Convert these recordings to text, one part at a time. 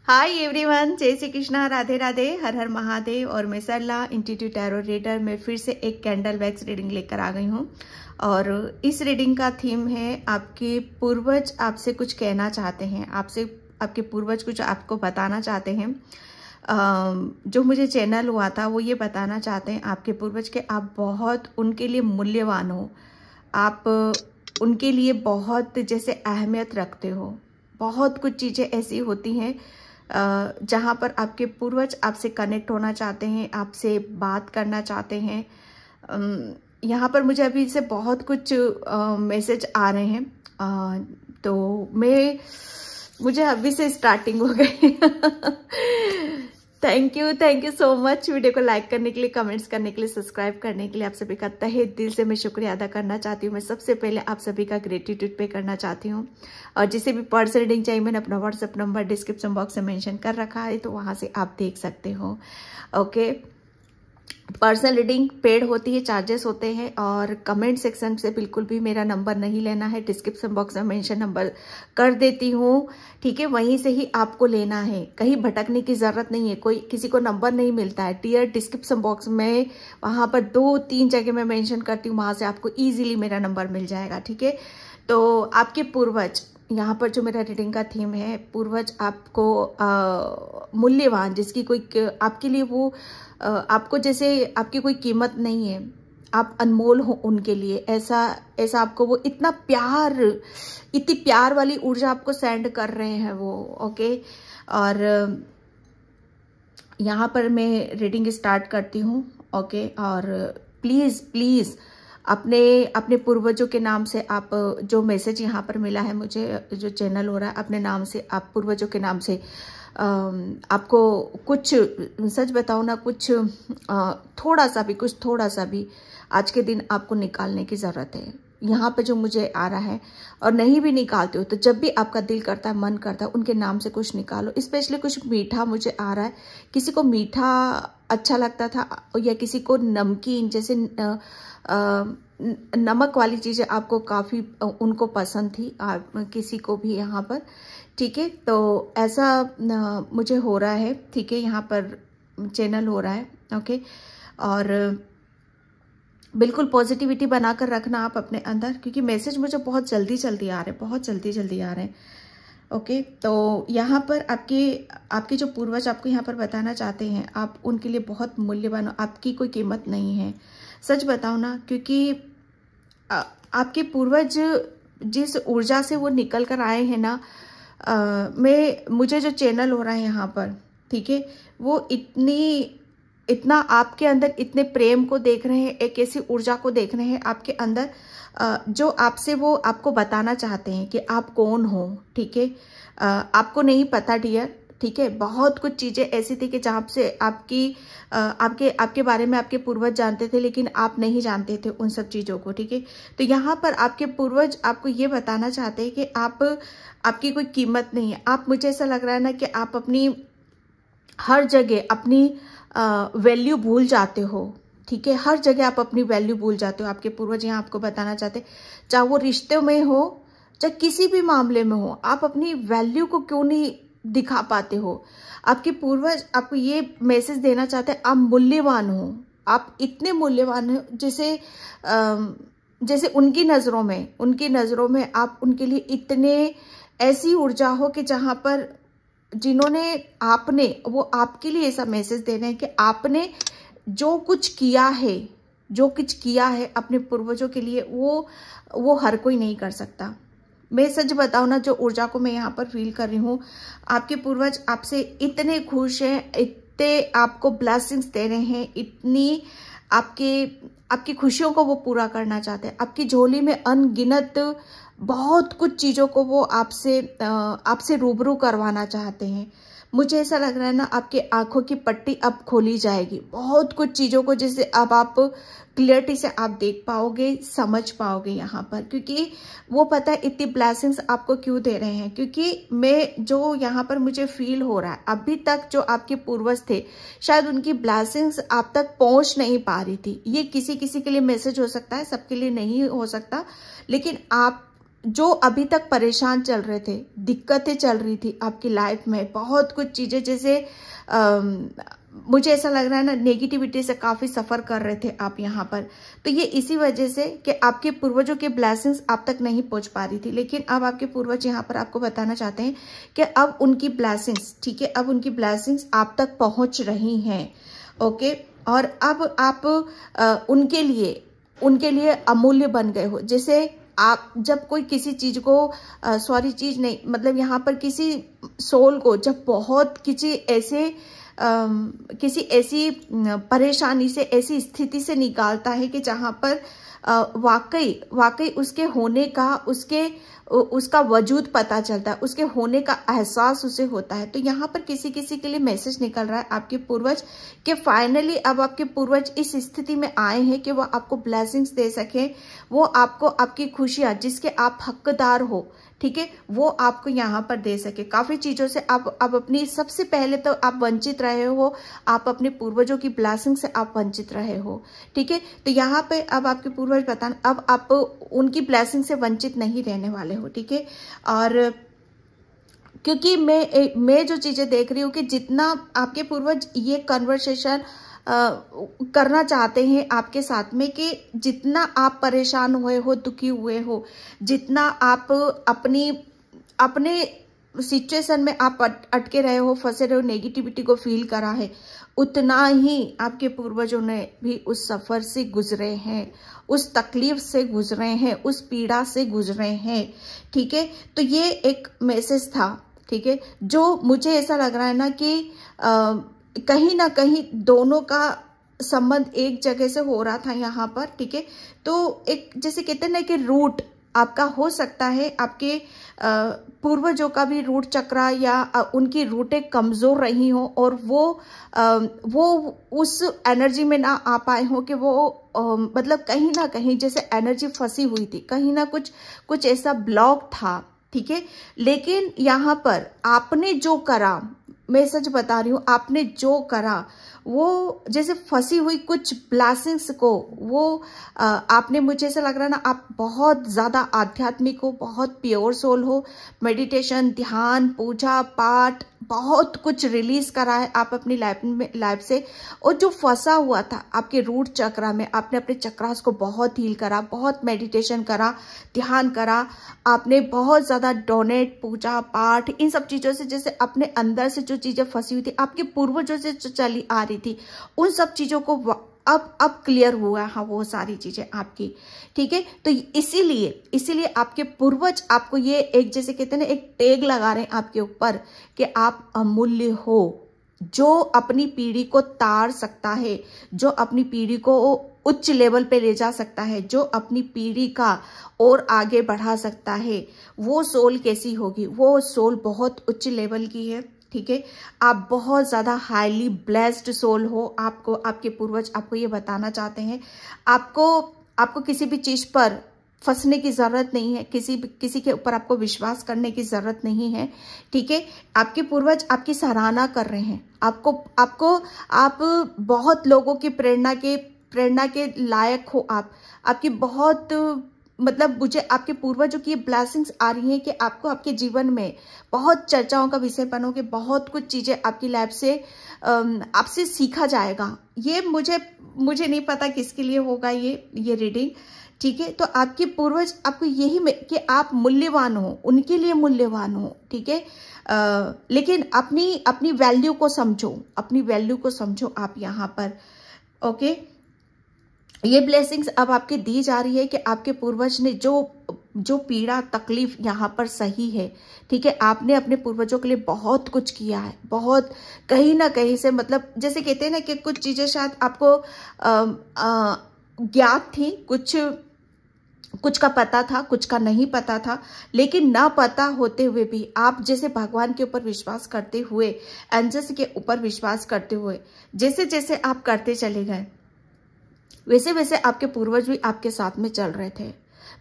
Hi everyone, जय श्री कृष्णा, राधे राधे, हर हर महादेव। और मैं सरला इंट्यूटिव टैरो रीडर में फिर से एक कैंडल वैक्स रीडिंग लेकर आ गई हूँ। और इस रीडिंग का थीम है आपके पूर्वज आपसे कुछ कहना चाहते हैं, आपके पूर्वज कुछ आपको बताना चाहते हैं। जो मुझे चैनल हुआ था वो ये बताना चाहते हैं आपके पूर्वज के आप बहुत उनके लिए मूल्यवान हो, आप उनके लिए बहुत जैसे अहमियत रखते हो। बहुत कुछ चीज़ें ऐसी होती हैं जहाँ पर आपके पूर्वज आपसे कनेक्ट होना चाहते हैं, आपसे बात करना चाहते हैं। यहाँ पर मुझे अभी से बहुत कुछ मैसेज आ रहे हैं, तो मुझे अभी से स्टार्टिंग हो गई। Thank you so much. Video को लाइक करने के लिए, कमेंट्स करने के लिए, सब्सक्राइब करने के लिए आप सभी का तहे दिल से मैं शुक्रिया अदा करना चाहती हूँ। मैं सबसे पहले आप सभी का ग्रेटिट्यूड पे करना चाहती हूँ। और जिसे भी पर्सनल रीडिंग चाहिए मैंने अपना व्हाट्सएप नंबर डिस्क्रिप्शन बॉक्स में मेंशन कर रखा है, तो वहाँ से आप देख सकते हो। ओके, पर्सनल रीडिंग पेड होती है, चार्जेस होते हैं। और कमेंट सेक्शन से बिल्कुल भी मेरा नंबर नहीं लेना है, डिस्क्रिप्शन बॉक्स में मेंशन नंबर कर देती हूँ, ठीक है। वहीं से ही आपको लेना है, कहीं भटकने की जरूरत नहीं है। कोई किसी को नंबर नहीं मिलता है। डियर डिस्क्रिप्शन बॉक्स में वहां पर 2-3 जगह मैं मेंशन करती हूँ, वहां से आपको ईजिली मेरा नंबर मिल जाएगा, ठीक है। तो आपके पूर्वज, यहाँ पर जो मेरा रीडिंग का थीम है, पूर्वज आपको मूल्यवान, जिसकी कोई आपके लिए वो आपको जैसे आपकी कोई कीमत नहीं है, आप अनमोल हो उनके लिए। ऐसा आपको वो इतनी प्यार वाली ऊर्जा आपको सेंड कर रहे हैं वो। ओके, और यहाँ पर मैं रीडिंग स्टार्ट करती हूँ। ओके, और प्लीज़ अपने पूर्वजों के नाम से आप, जो मैसेज यहाँ पर मिला है मुझे, जो चैनल हो रहा है, अपने नाम से, आप पूर्वजों के नाम से आपको कुछ, सच बताओ ना, कुछ थोड़ा सा भी आज के दिन आपको निकालने की ज़रूरत है। यहाँ पे जो मुझे आ रहा है, और नहीं भी निकालते हो तो जब भी आपका दिल करता है, मन करता है, उनके नाम से कुछ निकालो। स्पेशली कुछ मीठा मुझे आ रहा है। किसी को मीठा अच्छा लगता था, या किसी को नमकीन, जैसे नमक वाली चीज़ें आपको काफ़ी उनको पसंद थी, किसी को भी यहाँ पर, ठीक है। तो ऐसा मुझे हो रहा है, ठीक है, यहाँ पर चैनल हो रहा है। ओके, और बिल्कुल पॉजिटिविटी बनाकर रखना आप अपने अंदर, क्योंकि मैसेज मुझे बहुत जल्दी आ रहे हैं, बहुत जल्दी आ रहे हैं। ओके, तो यहाँ पर आपके जो पूर्वज आपको यहाँ पर बताना चाहते हैं, आप उनके लिए बहुत मूल्यवान हो, आपकी कोई कीमत नहीं है। सच बताओ ना, क्योंकि आपके पूर्वज जिस ऊर्जा से वो निकल कर आए हैं ना, मुझे जो चैनल हो रहा है यहाँ पर, ठीक है, वो इतना आपके अंदर इतने प्रेम को देख रहे हैं, एक ऐसी ऊर्जा को देख रहे हैं आपके अंदर, जो आपसे वो आपको बताना चाहते हैं कि आप कौन हो, ठीक है। आपको नहीं पता डियर, ठीक है। बहुत कुछ चीजें ऐसी थी कि जहाँ से आपके बारे में आपके पूर्वज जानते थे, लेकिन आप नहीं जानते थे उन सब चीजों को, ठीक है। तो यहाँ पर आपके पूर्वज आपको ये बताना चाहते हैं कि आपकी कोई कीमत नहीं है। आप, मुझे ऐसा लग रहा है ना कि आप अपनी हर जगह अपनी वैल्यू भूल जाते हो, ठीक है। हर जगह आप अपनी वैल्यू भूल जाते हो। आपके पूर्वज यहाँ आपको बताना चाहते हैं, चाहे वो रिश्ते में हो, चाहे किसी भी मामले में हो, आप अपनी वैल्यू को क्यों नहीं दिखा पाते हो। आपके पूर्वज आपको ये मैसेज देना चाहते हैं, आप मूल्यवान हो, आप इतने मूल्यवान हो, जैसे उनकी नजरों में आप उनके लिए इतने ऐसी ऊर्जा हो कि जहां पर वो आपके लिए ऐसा मैसेज दे रहे हैं कि आपने जो कुछ किया है अपने पूर्वजों के लिए, वो हर कोई नहीं कर सकता। मैं सच बताऊं ना, जो ऊर्जा को मैं यहाँ पर फील कर रही हूँ, आपके पूर्वज आपसे इतने खुश हैं, इतने आपको ब्लेसिंग्स दे रहे हैं, इतनी आपकी खुशियों को वो पूरा करना चाहते हैं। आपकी झोली में अनगिनत बहुत कुछ चीजों को वो आपसे रूबरू करवाना चाहते हैं। मुझे ऐसा लग रहा है ना, आपकी आंखों की पट्टी अब खोली जाएगी, बहुत कुछ चीजों को जिसे अब आप क्लियरिटी से आप देख पाओगे, समझ पाओगे यहाँ पर। क्योंकि वो पता है इतनी ब्लेसिंग्स आपको क्यों दे रहे हैं, क्योंकि मैं जो यहाँ पर मुझे फील हो रहा है, अभी तक जो आपके पूर्वज थे, शायद उनकी ब्लेसिंग्स आप तक पहुंच नहीं पा रही थी। ये किसी के लिए मैसेज हो सकता है, सबके लिए नहीं हो सकता, लेकिन आप जो अभी तक परेशान चल रहे थे, दिक्कतें चल रही थी आपकी लाइफ में, बहुत कुछ चीजें, जैसे मुझे ऐसा लग रहा है ना, नेगेटिविटी से काफी सफर कर रहे थे आप यहाँ पर। तो ये इसी वजह से कि आपके पूर्वजों के ब्लेसिंग्स आप तक नहीं पहुंच पा रही थी, लेकिन अब आपके पूर्वज यहाँ पर आपको बताना चाहते हैं कि अब उनकी ब्लेसिंग्स, ठीक है, अब उनकी ब्लेसिंग्स आप तक पहुंच रही हैं। ओके, और अब आप उनके लिए अमूल्य बन गए हो। जैसे आप जब कोई किसी चीज को चीज नहीं, मतलब यहाँ पर किसी सोल को जब बहुत किसी ऐसी परेशानी से, ऐसी स्थिति से निकालता है कि जहां पर वाकई उसके होने का, उसका वजूद पता चलता है, उसके होने का एहसास उसे होता है। तो यहाँ पर किसी के लिए मैसेज निकल रहा है आपके पूर्वज कि फाइनली अब आपके पूर्वज इस स्थिति में आए हैं कि वो आपको ब्लेसिंग्स दे सकें, वो आपको आपकी खुशियां जिसके आप हकदार हो, ठीक है, वो आपको यहाँ पर दे सके। काफी चीजों से आप अब अपनी, सबसे पहले तो आप वंचित रहे हो, आप अपने पूर्वजों की ब्लेसिंग से आप वंचित रहे हो, ठीक है। तो यहाँ पे अब आपके पूर्वज बताना, अब आप उनकी ब्लेसिंग से वंचित नहीं रहने वाले हो, ठीक है। और क्योंकि मैं जो चीजें देख रही हूँ कि जितना आपके पूर्वज ये कन्वर्सेशन करना चाहते हैं आपके साथ में, कि जितना आप परेशान हुए हो, दुखी हुए हो, जितना आप अपने सिचुएशन में आप अटके रहे हो, फंसे रहे हो, नेगेटिविटी को फील करा है, उतना ही आपके पूर्वजों ने भी उस सफर से गुजरे हैं, उस तकलीफ से गुजरे हैं, उस पीड़ा से गुजरे हैं, ठीक है। तो ये एक मैसेज था, ठीक है, जो मुझे ऐसा लग रहा है ना कि कहीं ना कहीं दोनों का संबंध एक जगह से हो रहा था यहाँ पर, ठीक है। तो एक, जैसे कहते हैं ना कि रूट आपका हो सकता है, आपके पूर्वजों का भी रूट चक्रा या उनकी रूटें कमजोर रही हो, और वो उस एनर्जी में ना आ पाए हो कि वो मतलब कहीं ना कहीं जैसे एनर्जी फंसी हुई थी, कहीं ना कुछ ऐसा ब्लॉक था, ठीक है। लेकिन यहाँ पर आपने जो करा, मैं सच बता रही हूँ, आपने जो करा वो जैसे फंसी हुई कुछ ब्लेसिंग्स को, वो आपने, मुझे ऐसा लग रहा है ना, आप बहुत ज्यादा आध्यात्मिक हो, बहुत प्योर सोल हो, मेडिटेशन, ध्यान, पूजा पाठ, बहुत कुछ रिलीज करा है आप अपनी लाइफ से। और जो फंसा हुआ था आपके रूट चक्रा में, आपने अपने चक्रास को बहुत हील करा, बहुत मेडिटेशन करा, ध्यान करा, आपने बहुत ज्यादा डोनेट, पूजा पाठ, इन सब चीजों से, जैसे अपने अंदर से जो चीजें फंसी हुई थी, आपके पूर्वजों से जो चली आ रही थी, उन सब चीजों को अब क्लियर हुआ है, हाँ, वो सारी चीजें आपकी, ठीक है। तो इसीलिए आपके पूर्वज आपको ये एक, जैसे कहते हैं ना, एक टैग लगा रहे हैं आपके ऊपर कि आप अमूल्य हो, जो अपनी पीढ़ी को तार सकता है, जो अपनी पीढ़ी को उच्च लेवल पे ले जा सकता है, जो अपनी पीढ़ी का और आगे बढ़ा सकता है, वो सोल कैसी होगी? वो सोल बहुत उच्च लेवल की है, ठीक है। आप बहुत ज्यादा हाईली ब्लेस्ड सोल हो। आपको आपके पूर्वज आपको ये बताना चाहते हैं, आपको किसी भी चीज पर फंसने की जरूरत नहीं है, किसी के ऊपर आपको विश्वास करने की जरूरत नहीं है, ठीक है। आपके पूर्वज आपकी सराहना कर रहे हैं, आप बहुत लोगों की प्रेरणा के लायक हो। आपकी बहुत, मतलब मुझे आपके पूर्वजों की ब्लेसिंग्स आ रही हैं कि आपको आपके जीवन में बहुत चर्चाओं का विषय बनोगे, बहुत कुछ चीजें आपकी लाइफ से आपसे सीखा जाएगा। ये मुझे नहीं पता किसके लिए होगा ये रीडिंग, ठीक है। तो आपके पूर्वज आपको यही कि आप मूल्यवान हो, उनके लिए मूल्यवान हो, ठीक है। लेकिन अपनी वैल्यू को समझो, आप यहाँ पर, ओके। ये ब्लेसिंग्स अब आपके दी जा रही है कि आपके पूर्वज ने जो पीड़ा तकलीफ यहाँ पर सही है, ठीक है। आपने अपने पूर्वजों के लिए बहुत कुछ किया है, बहुत कहीं ना कहीं से, मतलब जैसे कहते हैं ना कि कुछ चीजें शायद आपको ज्ञात थी, कुछ का पता था, कुछ का नहीं पता था, लेकिन ना पता होते हुए भी आप जैसे भगवान के ऊपर विश्वास करते हुए, एंजल्स के ऊपर विश्वास करते हुए, जैसे जैसे आप करते चले गए, वैसे वैसे आपके पूर्वज भी आपके साथ में चल रहे थे।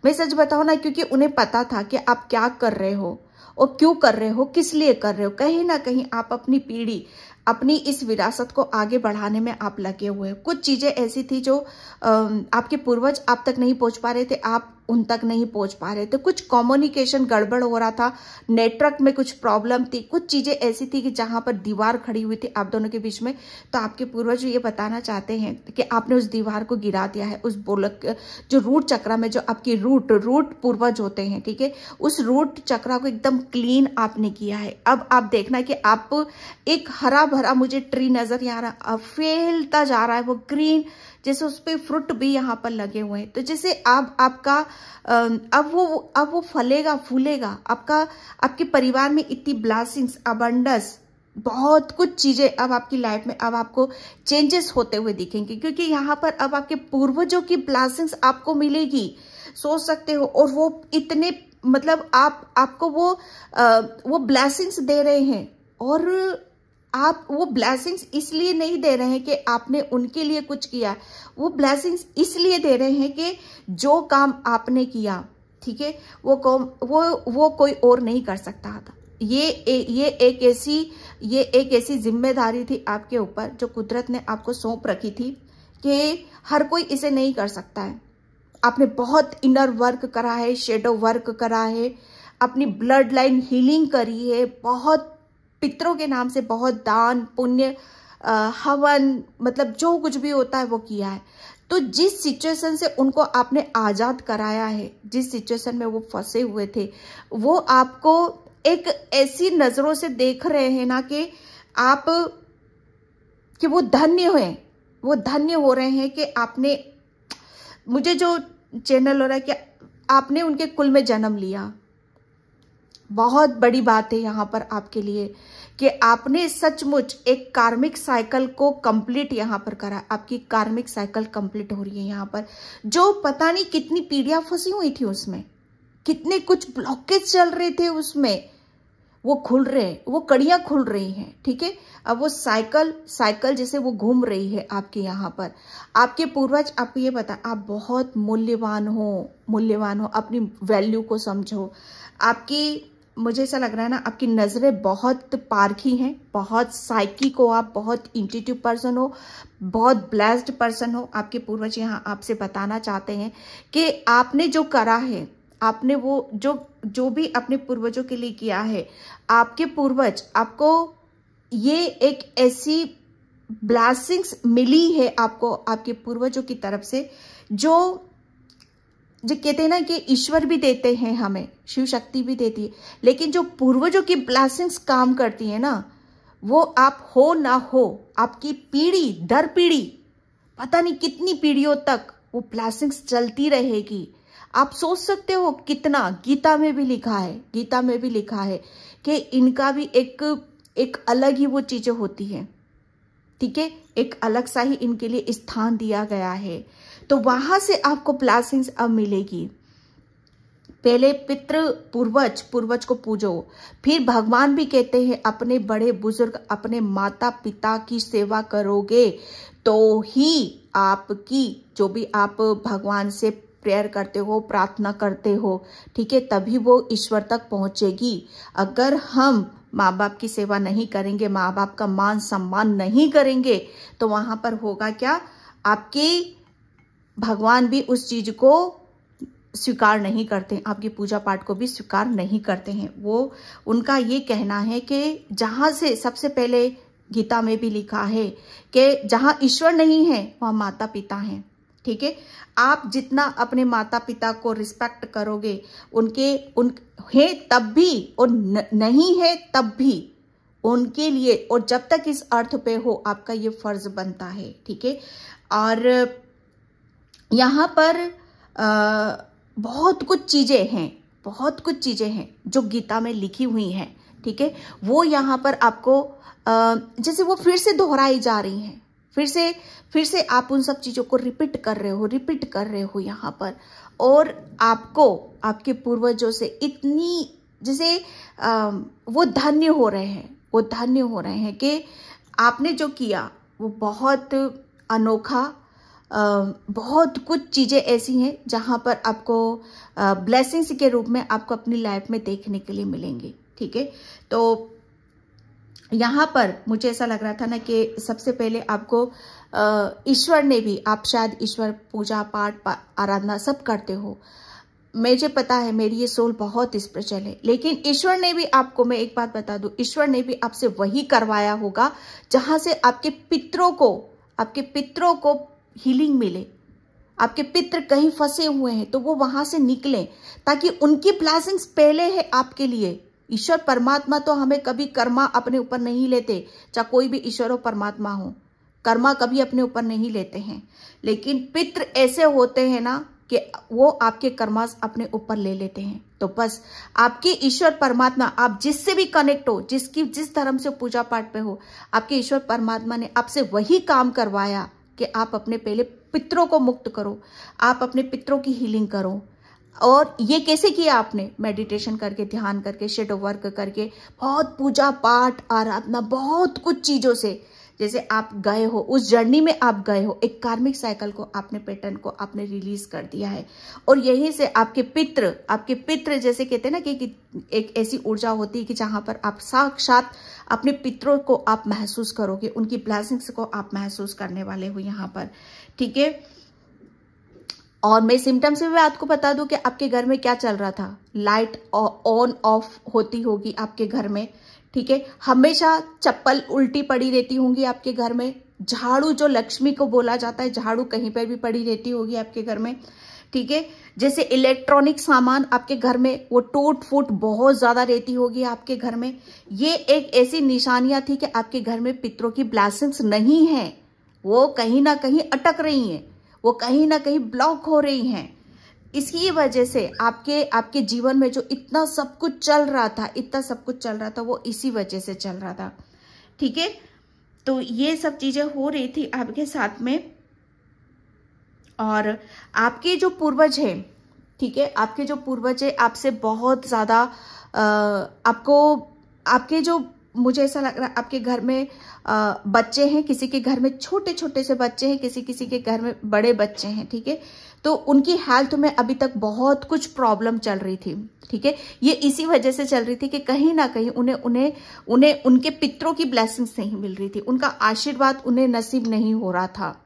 मैं सच बताऊं ना, क्योंकि उन्हें पता था कि आप क्या कर रहे हो और क्यों कर रहे हो, किस लिए कर रहे हो। कहीं ना कहीं आप अपनी पीढ़ी, अपनी इस विरासत को आगे बढ़ाने में आप लगे हुए हैं। कुछ चीजें ऐसी थी जो आपके पूर्वज आप तक नहीं पहुंच पा रहे थे, आप उन तक नहीं पहुंच पा रहे थे, कुछ कम्युनिकेशन गड़बड़ हो रहा था, नेटवर्क में कुछ प्रॉब्लम थी, कुछ चीजें ऐसी थी कि जहां पर दीवार खड़ी हुई थी आप दोनों के बीच में। तो आपके पूर्वज ये बताना चाहते हैं कि आपने उस दीवार को गिरा दिया है, उस बोलक जो रूट चक्र में जो आपकी रूट पूर्वज होते हैं, ठीक है, उस रूट चक्र को एकदम क्लीन आपने किया है। अब आप देखना कि आप एक हरा भरा मुझे ट्री नजर आ रहा, फैलता जा रहा है वो ग्रीन, जैसे उस पे फ्रूट भी यहाँ पर लगे हुए हैं। तो जैसे आपका अब वो फलेगा फूलेगा, आपके परिवार में इतनी ब्लेसिंग्स, अबंडेंस, बहुत कुछ चीजें अब आपकी लाइफ में अब आपको चेंजेस होते हुए दिखेंगे, क्योंकि यहाँ पर अब आपके पूर्वजों की ब्लेसिंग्स आपको मिलेगी, सोच सकते हो। और वो इतने मतलब आपको वो ब्लेसिंग्स दे रहे हैं, और आप वो ब्लेसिंग्स इसलिए नहीं दे रहे हैं कि आपने उनके लिए कुछ किया, वो ब्लेसिंग्स इसलिए दे रहे हैं कि जो काम आपने किया, ठीक है, वो कोई और नहीं कर सकता था। ये एक ऐसी जिम्मेदारी थी आपके ऊपर जो कुदरत ने आपको सौंप रखी थी कि हर कोई इसे नहीं कर सकता है। आपने बहुत इनर वर्क करा है, शेडो वर्क करा है, अपनी ब्लड लाइन हीलिंग करी है, बहुत पितरों के नाम से बहुत दान पुण्य हवन, मतलब जो कुछ भी होता है वो किया है। तो जिस सिचुएशन से उनको आपने आजाद कराया है, जिस सिचुएशन में वो फंसे हुए थे, वो आपको एक ऐसी नजरों से देख रहे हैं ना कि आप कि वो धन्य हो रहे हैं कि आपने, मुझे जो चैनल हो रहा है कि आपने उनके कुल में जन्म लिया। बहुत बड़ी बात है यहाँ पर आपके लिए कि आपने सचमुच एक कार्मिक साइकिल को कंप्लीट यहाँ पर करा। आपकी कार्मिक साइकिल कंप्लीट हो रही है यहाँ पर, जो पता नहीं कितनी पीढ़ियां फंसी हुई थी उसमें, कितने कुछ ब्लॉकेज चल रहे थे उसमें, वो खुल रहे, वो कड़ियां खुल रही हैं, ठीक है। अब वो साइकिल जैसे वो घूम रही है आपके यहाँ पर। आपके पूर्वज आपको ये बता, आप बहुत मूल्यवान हो, अपनी वैल्यू को समझो। आपकी, मुझे ऐसा लग रहा है ना, आपकी नजरें बहुत पारखी हैं, बहुत साइकिक हो आप, बहुत इंट्यूटिव पर्सन हो, बहुत ब्लेस्ड पर्सन हो। आपके पूर्वज यहाँ आपसे बताना चाहते हैं कि आपने जो करा है, आपने वो जो भी अपने पूर्वजों के लिए किया है, आपके पूर्वज आपको ये एक ऐसी ब्लेसिंग्स मिली है आपको आपके पूर्वजों की तरफ से, जो कहते हैं ना कि ईश्वर भी देते हैं हमें, शिव शक्ति भी देती है, लेकिन जो पूर्वजों की ब्लेसिंग्स काम करती है ना, वो आप हो ना हो, आपकी पीढ़ी दर पीढ़ी, पता नहीं कितनी पीढ़ियों तक वो ब्लेसिंग्स चलती रहेगी। आप सोच सकते हो कितना, गीता में भी लिखा है कि इनका भी एक अलग ही वो चीजें होती हैं, ठीक है, एक अलग सा ही इनके लिए स्थान दिया गया है। तो वहां से आपको ब्लेसिंग्स अब मिलेगी। पहले पूर्वज को पूजो, फिर भगवान भी कहते हैं अपने बड़े बुजुर्ग, अपने माता पिता की सेवा करोगे तो ही आपकी, जो भी आप भगवान से प्रेयर करते हो, प्रार्थना करते हो, ठीक है, तभी वो ईश्वर तक पहुंचेगी। अगर हम माँ बाप की सेवा नहीं करेंगे, माँ बाप का मान सम्मान नहीं करेंगे, तो वहां पर होगा क्या, आपकी भगवान भी उस चीज को स्वीकार नहीं करते, आपकी पूजा पाठ को भी स्वीकार नहीं करते हैं। वो उनका ये कहना है कि जहां से, सबसे पहले गीता में भी लिखा है कि जहां ईश्वर नहीं है वहां माता पिता हैं, ठीक है। आप जितना अपने माता पिता को रिस्पेक्ट करोगे, है तब भी और नहीं है तब भी उनके लिए, और जब तक इस अर्थ पे हो आपका ये फर्ज बनता है, ठीक है। और यहाँ पर बहुत कुछ चीजें हैं जो गीता में लिखी हुई हैं, ठीक है। वो यहाँ पर आपको जैसे वो फिर से दोहराई जा रही हैं, फिर से आप उन सब चीजों को रिपीट कर रहे हो यहाँ पर। और आपको आपके पूर्वजों से इतनी, जैसे वो धन्य हो रहे हैं कि आपने जो किया वो बहुत अनोखा, बहुत कुछ चीजें ऐसी हैं जहां पर आपको ब्लेसिंग्स के रूप में आपको अपनी लाइफ में देखने के लिए मिलेंगे, ठीक है। तो यहाँ पर मुझे ऐसा लग रहा था ना कि सबसे पहले आपको ईश्वर ने भी, आप शायद ईश्वर पूजा पाठ आराधना सब करते हो, मुझे पता है मेरी ये सोल बहुत स्पिरिचुअल है, लेकिन ईश्वर ने भी आपको, मैं एक बात बता दूं, ईश्वर ने भी आपसे वही करवाया होगा जहां से आपके पितरों को हीलिंग मिले। आपके पितृ कहीं फंसे हुए हैं तो वो वहां से निकले, ताकि उनकी ब्लेसिंग्स पहले है आपके लिए। ईश्वर परमात्मा तो हमें कभी कर्मा अपने ऊपर नहीं लेते, चाहे कोई भी ईश्वर हो परमात्मा हो, कर्मा कभी अपने ऊपर नहीं लेते हैं। लेकिन पितृ ऐसे होते हैं ना कि वो आपके कर्मा अपने ऊपर ले लेते हैं। तो बस आपके ईश्वर परमात्मा, आप जिससे भी कनेक्ट हो, जिस धर्म से पूजा पाठ पे हो, आपके ईश्वर परमात्मा ने आपसे वही काम करवाया कि आप अपने पहले पितरों को मुक्त करो, आप अपने पितरों की हीलिंग करो। और ये कैसे किया आपने? मेडिटेशन करके, ध्यान करके, शेडो वर्क करके, बहुत पूजा पाठ, आराधना, बहुत कुछ चीजों से। जैसे आप गए हो, उस जर्नी में आप गए हो, एक कार्मिक साइकिल को, आपने पैटर्न को आपने रिलीज कर दिया है। और यहीं से आपके पितृ जैसे कहते हैं ना कि एक ऐसी ऊर्जा होती है कि जहां पर आप साक्षात अपने पितरों को आप महसूस करोगे, उनकी ब्लेसिंग्स को आप महसूस करने वाले हो यहाँ पर, ठीक है। और मैं सिम्टम्स में आपको बता दूं कि आपके घर में क्या चल रहा था। लाइट ऑन ऑफ होती होगी आपके घर में, ठीक है। हमेशा चप्पल उल्टी पड़ी रहती होंगी आपके घर में। झाड़ू, जो लक्ष्मी को बोला जाता है, झाड़ू कहीं पर भी पड़ी रहती होगी आपके घर में, ठीक है। जैसे इलेक्ट्रॉनिक सामान आपके घर में वो टूट फूट बहुत ज्यादा रहती होगी आपके घर में। ये एक ऐसी निशानियां थी कि आपके घर में पितरों की ब्लेसिंग्स नहीं है, वो कहीं ना कहीं अटक रही हैं, वो कहीं ना कहीं ब्लॉक हो रही हैं। इसकी वजह से आपके जीवन में जो इतना सब कुछ चल रहा था, वो इसी वजह से चल रहा था, ठीक है। तो ये सब चीजें हो रही थी आपके साथ में। और आपके जो पूर्वज हैं, ठीक है, आपके जो पूर्वज है आपसे बहुत ज्यादा आपके जो, मुझे ऐसा लग रहा है आपके घर में बच्चे हैं, किसी के घर में छोटे छोटे से बच्चे हैं, किसी के घर में बड़े बच्चे हैं, ठीक है। तो उनकी हेल्थ में अभी तक बहुत कुछ प्रॉब्लम चल रही थी, ठीक है। ये इसी वजह से चल रही थी कि कहीं ना कहीं उन्हें उनके पितरों की ब्लेसिंग्स नहीं मिल रही थी, उनका आशीर्वाद उन्हें नसीब नहीं हो रहा था,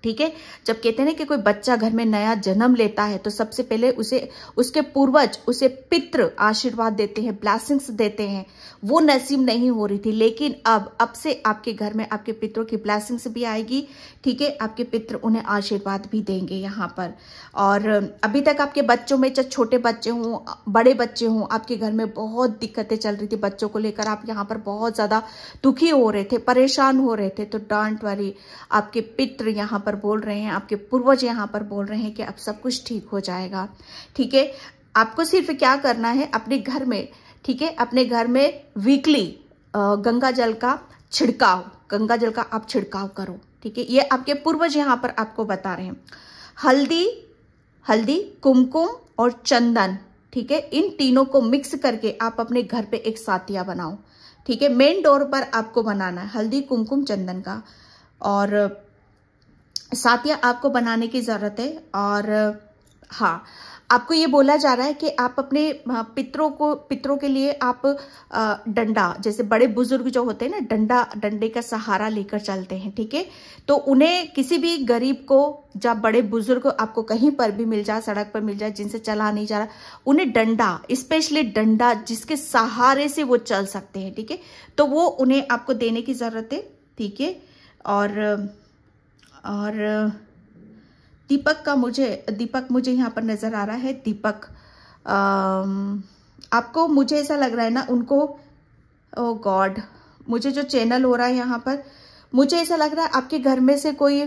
ठीक है। जब कहते हैं ना कि कोई बच्चा घर में नया जन्म लेता है तो सबसे पहले उसके पूर्वज उसे पितृ आशीर्वाद देते हैं, ब्लेसिंग्स देते हैं, वो नसीब नहीं हो रही थी। लेकिन अब से आपके घर में आपके पितरों की ब्लेसिंग्स भी आएगी, ठीक है। आपके पितृ उन्हें आशीर्वाद भी देंगे यहाँ पर। और अभी तक आपके बच्चों में, चाहे छोटे बच्चे हों, बड़े बच्चे हों, आपके घर में बहुत दिक्कतें चल रही थी बच्चों को लेकर। आप यहाँ पर बहुत ज्यादा दुखी हो रहे थे, परेशान हो रहे थे। तो डोंट वरी, आपके पितृ यहाँ पर बोल रहे हैं, आपके पूर्वज यहाँ पर बोल रहे हैं कि अब सब कुछ ठीक हो जाएगा, ठीक है। आपको सिर्फ क्या करना है अपने घर में, ठीक है, अपने घर में वीकली गंगा जल का आप छिड़काव करो, ठीक है। ये आपके पूर्वज यहाँ पर आपको बता रहे हैं। हल्दी, कुमकुम और चंदन, ठीक है, इन तीनों को मिक्स करके आप अपने घर पे एक सातिया बनाओ, ठीक है। मेन डोर पर आपको बनाना है हल्दी, कुमकुम, चंदन का। और सातिया आपको बनाने की जरूरत है। और हाँ, आपको ये बोला जा रहा है कि आप अपने पितरों के लिए आप डंडा, जैसे बड़े बुजुर्ग जो होते हैं ना, डंडे का सहारा लेकर चलते हैं, ठीक है। तो उन्हें, किसी भी गरीब को, जब बड़े बुजुर्ग आपको कहीं पर भी मिल जाए, सड़क पर मिल जाए, जिनसे चला नहीं जा रहा, उन्हें डंडा, स्पेशली डंडा जिसके सहारे से वो चल सकते हैं, ठीक है, तो वो उन्हें आपको देने की जरूरत है, ठीक है। और दीपक मुझे यहाँ पर नजर आ रहा है। दीपक, आपको, मुझे ऐसा लग रहा है ना, उनको, ओ गॉड, मुझे जो चैनल हो रहा है यहाँ पर, मुझे ऐसा लग रहा है आपके घर में से कोई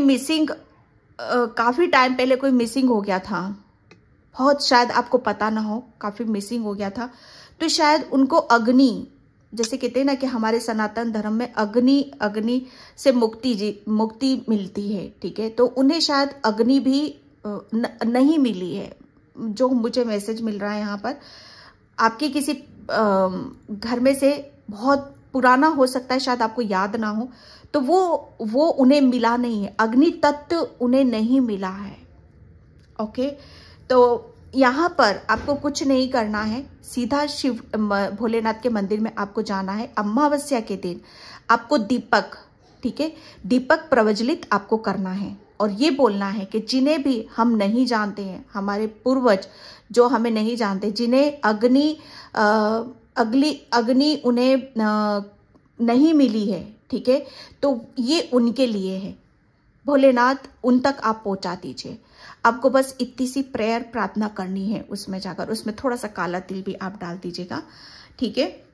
मिसिंग, काफी टाइम पहले कोई मिसिंग हो गया था, बहुत, शायद आपको पता ना हो, काफी मिसिंग हो गया था। तो शायद उनको अग्नि, जैसे कहते हैं ना कि हमारे सनातन धर्म में अग्नि से मुक्ति मिलती है, ठीक है। तो उन्हें शायद अग्नि भी नहीं मिली है, जो मुझे मैसेज मिल रहा है यहाँ पर। आपके किसी घर में से बहुत पुराना हो सकता है, शायद आपको याद ना हो, तो वो उन्हें मिला नहीं है, अग्नि तत्व उन्हें नहीं मिला है, ओके। तो यहाँ पर आपको कुछ नहीं करना है, सीधा शिव भोलेनाथ के मंदिर में आपको जाना है। अमावस्या के दिन आपको दीपक, ठीक है, दीपक प्रज्वलित आपको करना है, और ये बोलना है कि जिन्हें भी हम नहीं जानते हैं, हमारे पूर्वज जो हमें नहीं जानते, जिन्हें अग्नि उन्हें नहीं मिली है, ठीक है, तो ये उनके लिए है। भोलेनाथ उन तक आप पहुंचा दीजिए। आपको बस इतनी सी प्रेयर प्रार्थना करनी है उसमें जाकर। उसमें थोड़ा सा काला तिल भी आप डाल दीजिएगा, ठीक है।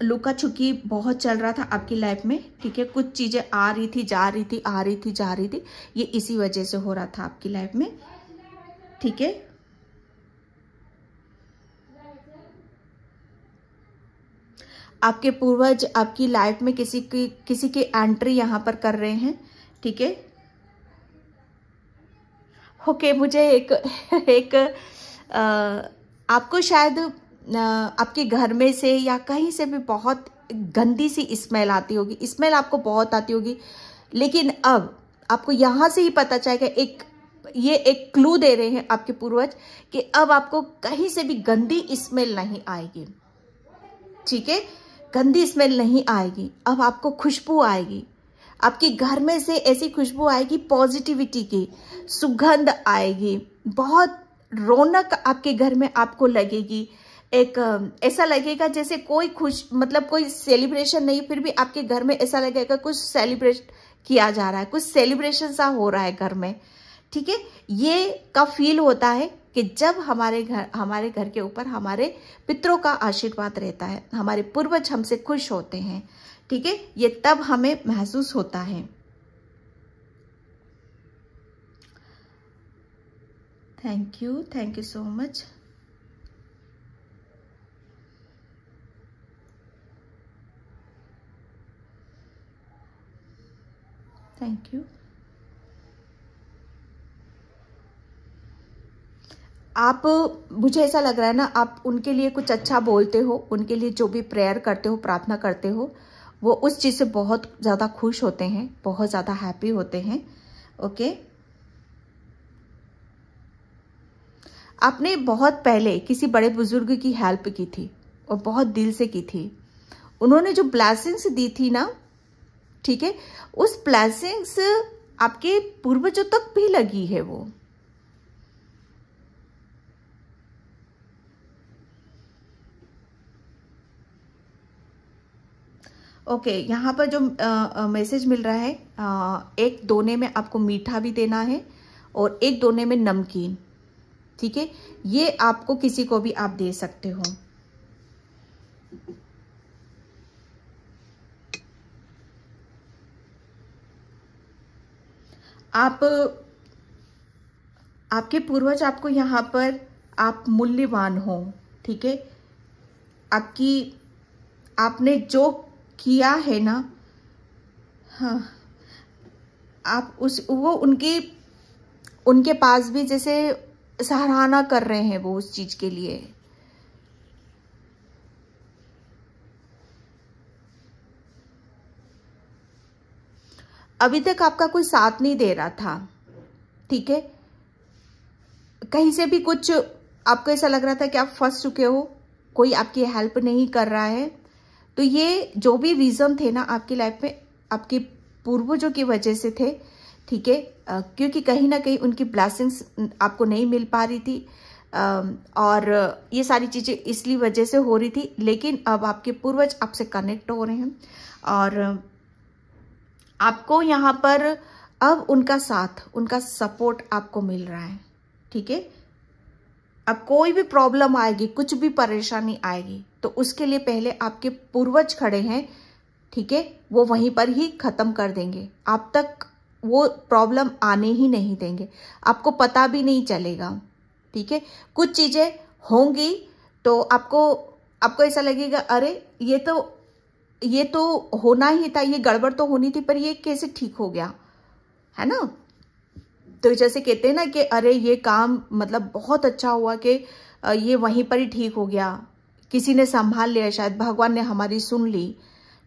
लुका छुपी बहुत चल रहा था आपकी लाइफ में, ठीक है। कुछ चीजें आ रही थी, जा रही थी, आ रही थी, जा रही थी। ये इसी वजह से हो रहा था आपकी लाइफ में, ठीक है। आपके पूर्वज आपकी लाइफ में किसी की एंट्री यहां पर कर रहे हैं, ठीक है। ओके, मुझे एक आपको शायद आपके घर में से या कहीं से भी बहुत गंदी सी स्मेल आती होगी, स्मेल आपको बहुत आती होगी, लेकिन अब आपको यहां से ही पता चलेगा, ये एक क्लू दे रहे हैं आपके पूर्वज कि अब आपको कहीं से भी गंदी स्मेल नहीं आएगी, ठीक है। गंदी स्मेल नहीं आएगी, अब आपको खुशबू आएगी। आपके घर में से ऐसी खुशबू आएगी, पॉजिटिविटी की सुगंध आएगी, बहुत रौनक आपके घर में आपको लगेगी। एक ऐसा लगेगा जैसे कोई मतलब कोई सेलिब्रेशन नहीं, फिर भी आपके घर में ऐसा लगेगा कुछ सेलिब्रेट किया जा रहा है, कुछ सेलिब्रेशन सा हो रहा है घर में, ठीक है। ये का फील होता है कि जब हमारे घर के ऊपर हमारे पितरों का आशीर्वाद रहता है, हमारे पूर्वज हमसे खुश होते हैं, ठीक है। ये तब हमें महसूस होता है। Thank you so much. Thank you. आप, मुझे ऐसा लग रहा है ना, आप उनके लिए कुछ अच्छा बोलते हो, उनके लिए जो भी प्रेयर करते हो, प्रार्थना करते हो, वो उस चीज से बहुत ज्यादा खुश होते हैं, बहुत ज्यादा हैप्पी होते हैं, ओके। आपने बहुत पहले किसी बड़े बुजुर्ग की हेल्प की थी और बहुत दिल से की थी। उन्होंने जो ब्लेसिंग्स दी थी ना, ठीक है, उस ब्लेसिंग्स आपके पूर्वजों तक भी लगी है वो। ओके, यहाँ पर जो मैसेज मिल रहा है, एक दोने में आपको मीठा भी देना है और एक दोने में नमकीन, ठीक है। ये आपको किसी को भी आप दे सकते हो। आपके पूर्वज आपको यहाँ पर आप मूल्यवान हो, ठीक है। आपने जो किया है ना, हाँ, आप उनके पास भी जैसे सराहना कर रहे हैं वो उस चीज के लिए। अभी तक आपका कोई साथ नहीं दे रहा था, ठीक है। कहीं से भी कुछ आपको ऐसा लग रहा था कि आप फंस चुके हो, कोई आपकी हेल्प नहीं कर रहा है। तो ये जो भी रीजन थे ना आपकी लाइफ में, आपके पूर्वजों की वजह से थे, ठीक है। क्योंकि कहीं ना कहीं उनकी ब्लेसिंग्स आपको नहीं मिल पा रही थी, और ये सारी चीजें इसलिए वजह से हो रही थी। लेकिन अब आपके पूर्वज आपसे कनेक्ट हो रहे हैं और आपको यहाँ पर अब उनका साथ, उनका सपोर्ट आपको मिल रहा है, ठीक है। अब कोई भी प्रॉब्लम आएगी, कुछ भी परेशानी आएगी, तो उसके लिए पहले आपके पूर्वज खड़े हैं, ठीक है। वो वहीं पर ही खत्म कर देंगे, आप तक वो प्रॉब्लम आने ही नहीं देंगे, आपको पता भी नहीं चलेगा, ठीक है। कुछ चीजें होंगी तो आपको ऐसा लगेगा, अरे ये तो होना ही था, ये गड़बड़ तो होनी थी, पर ये कैसे ठीक हो गया, है ना। तो जैसे कहते हैं ना कि अरे ये काम मतलब बहुत अच्छा हुआ कि ये वहीं पर ही ठीक हो गया, किसी ने संभाल लिया, शायद भगवान ने हमारी सुन ली,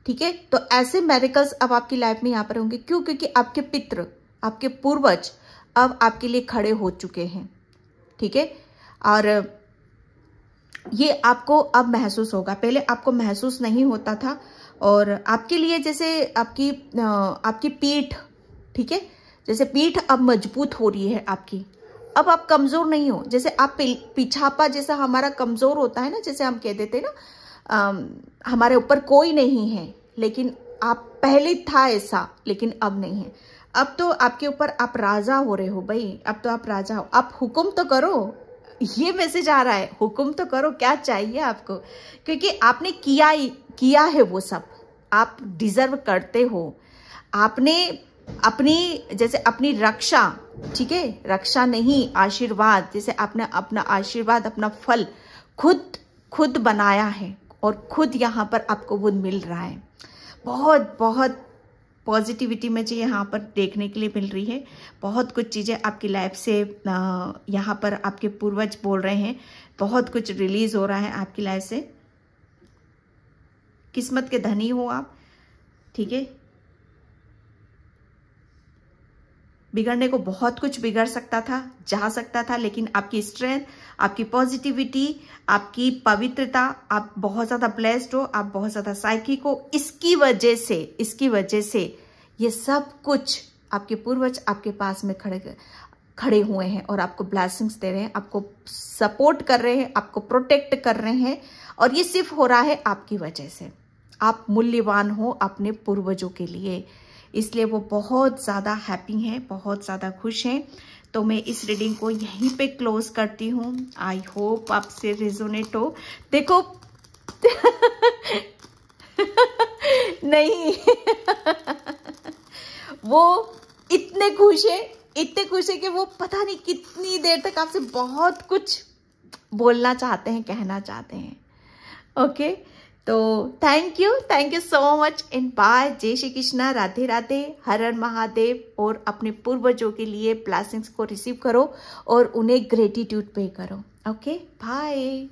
ठीक है। तो ऐसे मेरिकल्स अब आपकी लाइफ में यहाँ पर होंगे। क्यों? क्योंकि आपके पितृ, आपके पूर्वज अब आपके लिए खड़े हो चुके हैं, ठीक है। और ये आपको अब महसूस होगा, पहले आपको महसूस नहीं होता था, और आपके लिए जैसे आपकी पीठ, ठीक है, जैसे पीठ अब मजबूत हो रही है आपकी, अब आप कमजोर नहीं हो। जैसे आप पिछापा जैसा हमारा कमजोर होता है ना, जैसे हम कह देते हैं ना हमारे ऊपर कोई नहीं है, लेकिन आप पहले था ऐसा, लेकिन अब नहीं है। अब तो आपके ऊपर आप राजा हो रहे हो भाई, अब तो आप राजा हो। आप हुक्म तो करो, ये मैसेज आ रहा है, हुक्म तो करो, क्या चाहिए आपको, क्योंकि आपने किया है वो सब, आप डिजर्व करते हो। आपने अपनी रक्षा, ठीक है, रक्षा नहीं आशीर्वाद, जैसे आपने अपना आशीर्वाद, अपना फल खुद बनाया है और खुद यहाँ पर आपको वो मिल रहा है। बहुत बहुत पॉजिटिविटी मुझे यहाँ पर देखने के लिए मिल रही है। बहुत कुछ चीज़ें आपकी लाइफ से यहाँ पर आपके पूर्वज बोल रहे हैं, बहुत कुछ रिलीज हो रहा है आपकी लाइफ से। किस्मत के धनी हो आप, ठीक है। बिगड़ने को बहुत कुछ बिगड़ सकता था, जा सकता था, लेकिन आपकी स्ट्रेंथ, आपकी पॉजिटिविटी, आपकी पवित्रता, आप बहुत ज़्यादा ब्लेस्ड हो, आप बहुत ज़्यादा साइकिक हो। इसकी वजह से ये सब कुछ आपके पूर्वज आपके पास में खड़े हुए हैं और आपको ब्लेसिंग्स दे रहे हैं, आपको सपोर्ट कर रहे हैं, आपको प्रोटेक्ट कर रहे हैं। और ये सिर्फ हो रहा है आपकी वजह से। आप मूल्यवान हो अपने पूर्वजों के लिए, इसलिए वो बहुत ज़्यादा हैप्पी हैं, बहुत ज़्यादा खुश हैं। तो मैं इस रीडिंग को यहीं पे क्लोज करती हूँ। आई होप आपसे रेजोनेट हो। देखो नहीं वो इतने खुश है कि वो पता नहीं कितनी देर तक आपसे बहुत कुछ बोलना चाहते हैं, कहना चाहते हैं। ओके, तो thank you so much and bye. जय श्री कृष्णा, राधे राधे, हर हर महादेव। और अपने पूर्वजों के लिए ब्लेसिंग्स को रिसीव करो और उन्हें ग्रेटिट्यूड पे करो। Okay, bye.